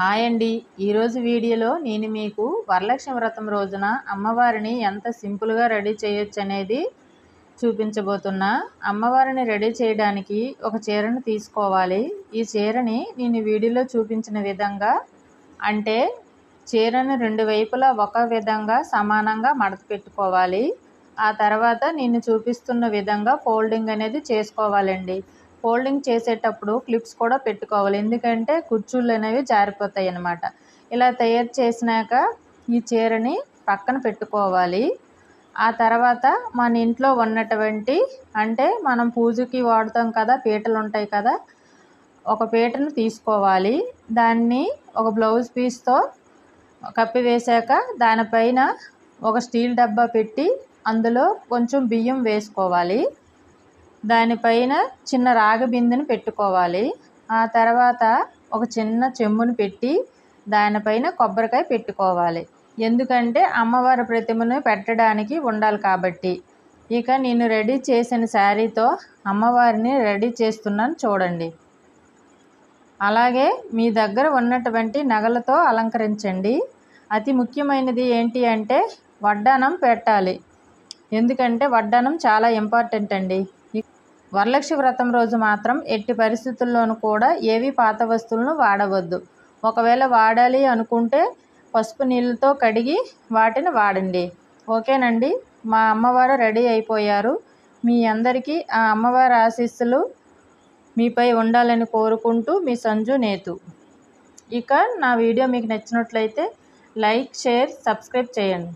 Hi అండి. ఈరోజు వీడియోలో నేను మీకు వరలక్ష్మి వ్రతం రోజున అమ్మవారిని ఎంత సింపుల్గా రెడీ చేయొచ్చు అనేది చూపించబోతున్నా. అమ్మవారిని రెడీ చేయడానికి ఒక చీరను తీసుకోవాలి. ఈ చీరని నేను వీడియోలో చూపించిన విధంగా అంటే చీరను రెండు వైపులా ఒక విధంగా సమానంగా మడత పెట్టుకోవాలి. ఆ తర్వాత నేను చూపిస్తున్న విధంగా ఫోల్డింగ్ అనేది చేసుకోవాలండి. ఫోల్డింగ్ చేసేటప్పుడు క్లిప్స్ కూడా పెట్టుకోవాలి, ఎందుకంటే కుర్చీలు అనేవి జారిపోతాయి అన్నమాట. ఇలా తయారు చేసినాక ఈ చీరని పక్కన పెట్టుకోవాలి. ఆ తర్వాత మన ఇంట్లో ఉన్నటువంటి అంటే మనం పూజకి వాడుతాం కదా, పీటలు ఉంటాయి కదా, ఒక పీటను తీసుకోవాలి. దాన్ని ఒక బ్లౌజ్ పీస్తో కప్పివేశాక దానిపైన ఒక స్టీల్ డబ్బా పెట్టి అందులో కొంచెం బియ్యం వేసుకోవాలి. దానిపైన చిన్న రాగి బిందెను పెట్టుకోవాలి. ఆ తర్వాత ఒక చిన్న చెంబును పెట్టి దానిపైన కొబ్బరికాయ పెట్టుకోవాలి, ఎందుకంటే అమ్మవారి ప్రతిమను పెట్టడానికి ఉండాలి కాబట్టి. ఇక నేను రెడీ చేసిన శారీతో అమ్మవారిని రెడీ చేస్తున్నాను చూడండి. అలాగే మీ దగ్గర ఉన్నటువంటి నగలతో అలంకరించండి. అతి ముఖ్యమైనది ఏంటి అంటే వడ్డానం పెట్టాలి, ఎందుకంటే వడ్డానం చాలా ఇంపార్టెంట్ అండి. వరలక్ష్మి వ్రతం రోజు మాత్రం ఎట్టి పరిస్థితుల్లోనూ కూడా ఏవి పాత వస్తువులను వాడవద్దు. ఒకవేళ వాడాలి అనుకుంటే పసుపు నీళ్ళతో కడిగి వాటిని వాడండి. ఓకేనండి. మా అమ్మవారు రెడీ అయిపోయారు. మీ అందరికీ ఆ అమ్మవారి ఆశీస్సులు మీపై ఉండాలని కోరుకుంటూ మీ సంజు నేతు. ఇక నా వీడియో మీకు నచ్చినట్లయితే లైక్, షేర్, సబ్స్క్రైబ్ చేయండి.